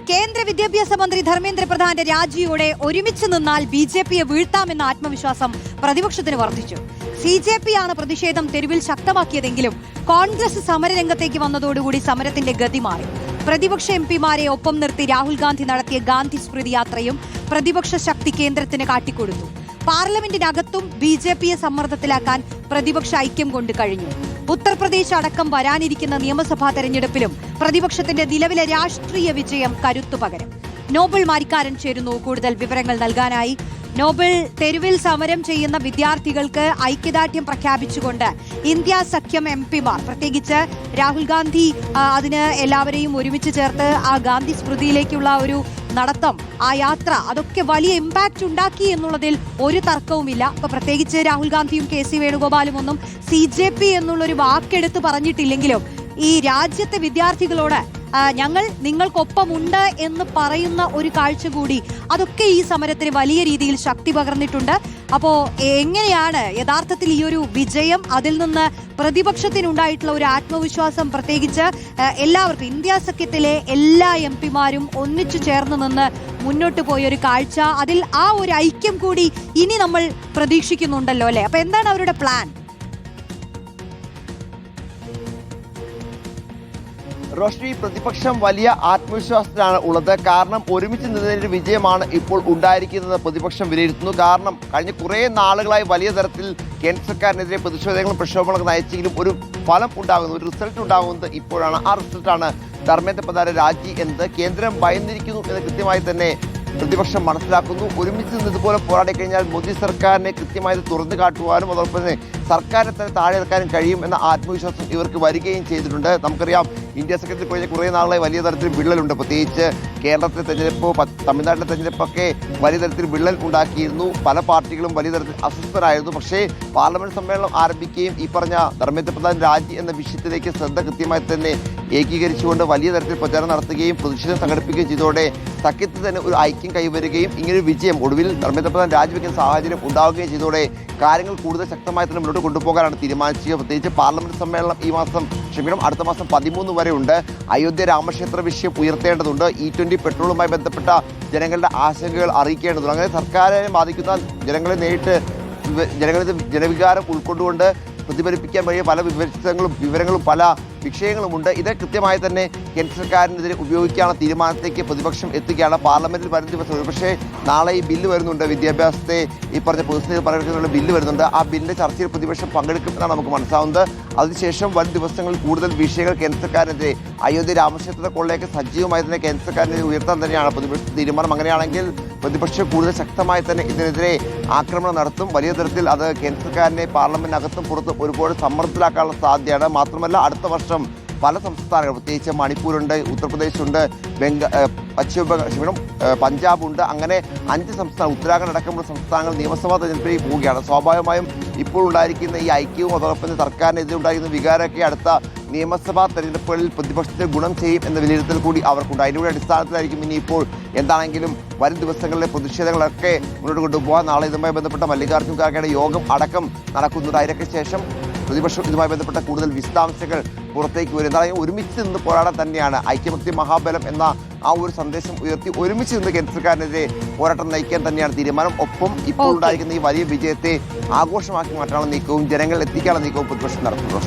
കേന്ദ്ര വിദ്യാഭ്യാസ മന്ത്രി ധർമ്മേന്ദ്ര പ്രധാന്റെ രാജിയോടെ ഒരുമിച്ച് നിന്നാൽ ബിജെപിയെ വീഴ്ത്താമെന്ന ആത്മവിശ്വാസം പ്രതിപക്ഷത്തിന് വർദ്ധിച്ചു. സിജെപി ആണ് പ്രതിഷേധം തെരുവിൽ ശക്തമാക്കിയതെങ്കിലും കോൺഗ്രസ് സമരരംഗത്തേക്ക് വന്നതോടുകൂടി സമരത്തിന്റെ ഗതി മാറി. പ്രതിപക്ഷ എംപിമാരെ ഒപ്പം നിർത്തി രാഹുൽ ഗാന്ധി നടത്തിയ ഗാന്ധി സ്മൃതി യാത്രയും പ്രതിപക്ഷ ശക്തി കേന്ദ്രത്തിന് കാട്ടിക്കൊടുത്തു. പാർലമെന്റിനകത്തും ബിജെപിയെ സമ്മർദ്ദത്തിലാക്കാൻ പ്രതിപക്ഷ ഐക്യം കൊണ്ട് കഴിഞ്ഞു. ഉത്തർപ്രദേശ് അടക്കം വരാനിരിക്കുന്ന നിയമസഭാ തെരഞ്ഞെടുപ്പിലും പ്രതിപക്ഷത്തിന്റെ നിലവിലെ രാഷ്ട്രീയ വിജയം കരുത്തു പകരും. നോബൽ മാരിക്കാരൻ ചേരുന്നു കൂടുതൽ വിവരങ്ങൾ നൽകാനായി. നോബൽ, തെരുവിൽ സമരം ചെയ്യുന്ന വിദ്യാർത്ഥികൾക്ക് ഐക്യദാർഢ്യം പ്രഖ്യാപിച്ചുകൊണ്ട് ഇന്ത്യ സഖ്യം എംപിമാർ, പ്രത്യേകിച്ച് രാഹുൽ ഗാന്ധി അതിന് എല്ലാവരെയും ഒരുമിച്ച് ചേർത്ത് ആ ഗാന്ധി സ്മൃതിയിലേക്കുള്ള ഒരു നടത്തം, ആ യാത്ര, അതൊക്കെ വലിയ ഇമ്പാക്ട് ഉണ്ടാക്കി എന്നുള്ളതിൽ ഒരു തർക്കവുമില്ല. ഇപ്പൊ പ്രത്യേകിച്ച് രാഹുൽ ഗാന്ധിയും കെ സി വേണുഗോപാലും ഒന്നും CJP എന്നുള്ളൊരു വാക്കെടുത്ത് പറഞ്ഞിട്ടില്ലെങ്കിലും ഈ രാജ്യത്തെ വിദ്യാർത്ഥികളോട് ഞങ്ങൾ നിങ്ങൾക്കൊപ്പമുണ്ട് എന്ന് പറയുന്ന ഒരു കാഴ്ച കൂടി അതൊക്കെ ഈ സമരത്തിന് വലിയ രീതിയിൽ ശക്തി പകർന്നിട്ടുണ്ട്. അപ്പോ എങ്ങനെയാണ് യഥാർത്ഥത്തിൽ ഈ ഒരു വിജയം, അതിൽ നിന്ന് പ്രതിപക്ഷത്തിനുണ്ടായിട്ടുള്ള ഒരു ആത്മവിശ്വാസം, പ്രത്യേകിച്ച് എല്ലാവർക്കും ഇന്ത്യ സഖ്യത്തിലെ എല്ലാ എംപിമാരും ഒന്നിച്ചു ചേർന്ന് നിന്ന് മുന്നോട്ട് പോയൊരു കാഴ്ച, അതിൽ ആ ഒരു ഐക്യം കൂടി ഇനി നമ്മൾ പ്രതീക്ഷിക്കുന്നുണ്ടല്ലോ അല്ലെ? അപ്പൊ എന്താണ് അവരുടെ പ്ലാൻ? റോഷ്നി, പ്രതിപക്ഷം വലിയ ആത്മവിശ്വാസത്തിലാണ് ഉള്ളത്. കാരണം ഒരുമിച്ച് നിന്നതിന്റെ വിജയമാണ് ഇപ്പോൾ ഉണ്ടായിരിക്കുന്നത് പ്രതിപക്ഷം വിലയിരുത്തുന്നു. കാരണം കഴിഞ്ഞ കുറേ നാളുകളായി വലിയ തരത്തിൽ കേന്ദ്ര സർക്കാരിനെതിരെ പ്രതിഷേധങ്ങളും പ്രക്ഷോഭങ്ങളൊക്കെ നയിച്ചെങ്കിലും ഒരു ഫലം ഉണ്ടാകുന്നു, ഒരു റിസൾട്ട് ഉണ്ടാകുന്നത് ഇപ്പോഴാണ്. ആ റിസൾട്ടാണ് ധർമ്മേന്ദ്ര പ്രധാന്റെ രാജി എന്നത്. കേന്ദ്രം ഭയന്നിരിക്കുന്നു എന്ന് കൃത്യമായി തന്നെ പ്രതിപക്ഷം മനസ്സിലാക്കുന്നു. ഒരുമിച്ച് നിന്ന് ഇതുപോലെ പോരാടി കഴിഞ്ഞാൽ മോദി സർക്കാരിനെ കൃത്യമായി തുറന്നു കാട്ടുവാനും അതോടൊപ്പം തന്നെ സർക്കാരിനെ തന്നെ താഴെ ഇറക്കാനും കഴിയും എന്ന ആത്മവിശ്വാസം ഇവർക്ക് വരികയും ചെയ്തിട്ടുണ്ട്. നമുക്കറിയാം, ഇന്ത്യ സഖ്യത്തിൽ കഴിഞ്ഞ കുറേ നാളായി വലിയ തരത്തിൽ വിള്ളലുണ്ട്. പ്രത്യേകിച്ച് കേരളത്തിലെ തെരഞ്ഞെടുപ്പ്, തമിഴ്നാട്ടിലെ തെരഞ്ഞെടുപ്പൊക്കെ വലിയ തരത്തിൽ വിള്ളൽ ഉണ്ടാക്കിയിരുന്നു. പല പാർട്ടികളും വലിയ തരത്തിൽ അസ്വസ്ഥരായിരുന്നു. പക്ഷേ പാർലമെന്റ് സമ്മേളനം ആരംഭിക്കുകയും ഈ പറഞ്ഞ ധർമ്മേന്ദ്ര പ്രധാൻ രാജി എന്ന വിഷയത്തിലേക്ക് ശ്രദ്ധ കൃത്യമായി തന്നെ ഏകീകരിച്ചുകൊണ്ട് വലിയ തരത്തിൽ പ്രചാരണം നടത്തുകയും പ്രതിഷേധം സംഘടിപ്പിക്കുകയും ചെയ്തതോടെ സഖ്യത്തിൽ തന്നെ ഒരു ഐക്യം കൈവരുകയും ഇങ്ങനൊരു വിജയം ഒടുവിൽ ധർമ്മേന്ദ്ര പ്രധാൻ രാജിവെക്കുന്ന സാഹചര്യം ഉണ്ടാവുകയും ചെയ്തതോടെ കാര്യങ്ങൾ കൂടുതൽ ശക്തമായി തന്നെ മുന്നോട്ട് കൊണ്ടുപോകാനാണ് തീരുമാനിച്ചത്. പ്രത്യേകിച്ച് പാർലമെന്റ് സമ്മേളനം അടുത്ത മാസം 13 വരെ ഉണ്ട്. അയോധ്യ രാമക്ഷേത്ര വിഷയം ഉയർത്തേണ്ടതുണ്ട്. E20 പെട്രോളുമായി ബന്ധപ്പെട്ട ജനങ്ങളുടെ ആശങ്കകൾ അറിയിക്കേണ്ടതുണ്ട്. അങ്ങനെ സർക്കാരിനെ ബാധിക്കുന്ന ജനങ്ങളെ നേരിട്ട് ജനവികാരം ഉൾക്കൊണ്ടുകൊണ്ട് പ്രതിഫലിപ്പിക്കാൻ വഴിയ പല വിവരങ്ങളും പല വിഷയങ്ങളുമുണ്ട്. ഇത് കൃത്യമായി തന്നെ കേന്ദ്ര സർക്കാരിനെതിരെ ഉപയോഗിക്കാനുള്ള തീരുമാനത്തിലേക്ക് പ്രതിപക്ഷം എത്തുകയാണ്. പാർലമെന്റിൽ വരും ദിവസം, ഒരുപക്ഷെ നാളെ ഈ ബില്ല് വരുന്നുണ്ട്, വിദ്യാഭ്യാസത്തെ ഈ പറഞ്ഞ പൊതുസ്ഥിതി പരിഗണിക്കുന്ന ബില്ല് വരുന്നുണ്ട്. ആ ബില്ലിന്റെ ചർച്ചയിൽ പ്രതിപക്ഷം പങ്കെടുക്കുമെന്നാണ് നമുക്ക് മനസ്സിലാവുന്നത്. അതിനുശേഷം വരും ദിവസങ്ങളിൽ കൂടുതൽ വിഷയങ്ങൾ കേന്ദ്ര സർക്കാരിനെതിരെ, അയോധ്യ രാമക്ഷേത്ര കൊള്ളയൊക്കെ സജീവമായി തന്നെ കേന്ദ്ര സർക്കാരിനെതിരെ ഉയർത്താൻ തന്നെയാണ് പ്രതിപക്ഷ തീരുമാനം. അങ്ങനെയാണെങ്കിൽ പ്രതിപക്ഷം കൂടുതൽ ശക്തമായി തന്നെ ഇതിനെതിരെ ആക്രമണം നടത്തും. വലിയ തരത്തിൽ അത് കേന്ദ്ര സർക്കാരിനെ പാർലമെന്റിനകത്തും പുറത്തും ഒരുപാട് സമ്മർദ്ദത്തിലാക്കാനുള്ള സാധ്യതയാണ്. മാത്രമല്ല അടുത്ത വർഷം പല സംസ്ഥാനങ്ങൾ, പ്രത്യേകിച്ച് മണിപ്പൂരുണ്ട്, ഉത്തർപ്രദേശുണ്ട്, പഞ്ചാബുണ്ട്, അങ്ങനെ 5 സംസ്ഥാനം, ഉത്തരാഖണ്ഡ് അടക്കമുള്ള സംസ്ഥാനങ്ങൾ നിയമസഭാ തെരഞ്ഞെടുപ്പിലേക്ക് പോവുകയാണ്. സ്വാഭാവികമായും ഇപ്പോൾ ഉണ്ടായിരിക്കുന്ന ഈ ഐക്യവും അതോടൊപ്പം സർക്കാരിനെതിരെ ഉണ്ടായിരുന്ന വികാരമൊക്കെ അടുത്ത നിയമസഭാ തെരഞ്ഞെടുപ്പുകളിൽ പ്രതിപക്ഷത്തിന് ഗുണം ചെയ്യും എന്ന വിലയിരുത്തൽ കൂടി അവർക്കുണ്ട്. അതിലൂടെ അടിസ്ഥാനത്തിലായിരിക്കും ഇനി ഇപ്പോൾ എന്താണെങ്കിലും വരും ദിവസങ്ങളിലെ പ്രതിഷേധങ്ങളൊക്കെ മുന്നോട്ട് കൊണ്ടുപോകാൻ. നാളെ ഇതുമായി ബന്ധപ്പെട്ട മല്ലികാർജ്ജുൻ ഖാർഗെയുടെ യോഗം അടക്കം നടക്കുന്നുണ്ട്. അതിനൊക്കെ ശേഷം പ്രതിപക്ഷം ഇതുമായി ബന്ധപ്പെട്ട കൂടുതൽ വിശദാംശങ്ങൾ പുറത്തേക്ക് വരും. എന്തായാലും ഒരുമിച്ച് നിന്ന് പോരാടാൻ തന്നെയാണ്, ഐക്യമത്യ മഹാബലം എന്ന ആ ഒരു സന്ദേശം ഉയർത്തി ഒരുമിച്ച് നിന്ന് കേന്ദ്ര സർക്കാരിനെതിരെ പോരാട്ടം നയിക്കാൻ തന്നെയാണ് തീരുമാനം. ഒപ്പം ഇപ്പോൾ ഉണ്ടായിരിക്കുന്ന ഈ വലിയ വിജയത്തെ ആഘോഷമാക്കി മാറ്റാനുള്ള നീക്കവും ജനങ്ങൾ എത്തിക്കാനുള്ള നീക്കവും പ്രതിപക്ഷം നടത്തുന്നു.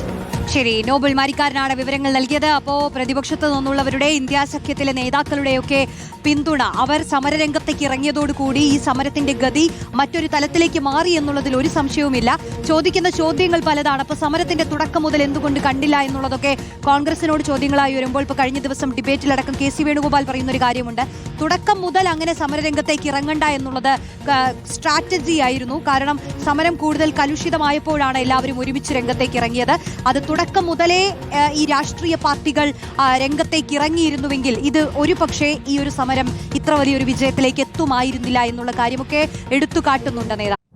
ശരി, നോബൽ മാരിക്കാരനാണ് വിവരങ്ങൾ നൽകിയത്. അപ്പോ പ്രതിപക്ഷത്ത് നിന്നുള്ളവരുടെ, ഇന്ത്യ സഖ്യത്തിലെ നേതാക്കളുടെയൊക്കെ പിന്തുണ, അവർ സമരരംഗത്തേക്ക് ഇറങ്ങിയതോടുകൂടി ഈ സമരത്തിന്റെ ഗതി മറ്റൊരു തലത്തിലേക്ക് മാറി എന്നുള്ളതിൽ ഒരു സംശയവുമില്ല. ചോദിക്കുന്ന ചോദ്യങ്ങൾ പലതാണ്. അപ്പൊ സമരത്തിന്റെ തുടക്കം മുതൽ എന്തുകൊണ്ട് കണ്ടില്ല എന്നുള്ളതൊക്കെ കോൺഗ്രസിനോട് ചോദ്യങ്ങളായി വരുമ്പോൾ ഇപ്പൊ കഴിഞ്ഞ ദിവസം ഡിബേറ്റിലടക്കം കെ സി വേണുഗോപാൽ പറയുന്ന ഒരു കാര്യമുണ്ട്. തുടക്കം മുതൽ അങ്ങനെ സമരരംഗത്തേക്ക് ഇറങ്ങണ്ട എന്നുള്ളത് സ്ട്രാറ്റജി ആയിരുന്നു. കാരണം സമരം കൂടുതൽ കലുഷിതമായപ്പോഴാണ് എല്ലാവരും ഒരുമിച്ച് രംഗത്തേക്ക് ഇറങ്ങിയത്. അത് തുടക്കം മുതലേ ഈ രാഷ്ട്രീയ പാർട്ടികൾ രംഗത്തേക്ക് ഇറങ്ങിയിരുന്നുവെങ്കിൽ ഇത് ഒരു പക്ഷേ ഈ ഒരു സമരം ഇത്ര വലിയൊരു വിജയത്തിലേക്ക് എത്തുമായിരുന്നില്ല എന്നുള്ള കാര്യമൊക്കെ എടുത്തു കാട്ടുന്നുണ്ട് നേതാക്കൾ.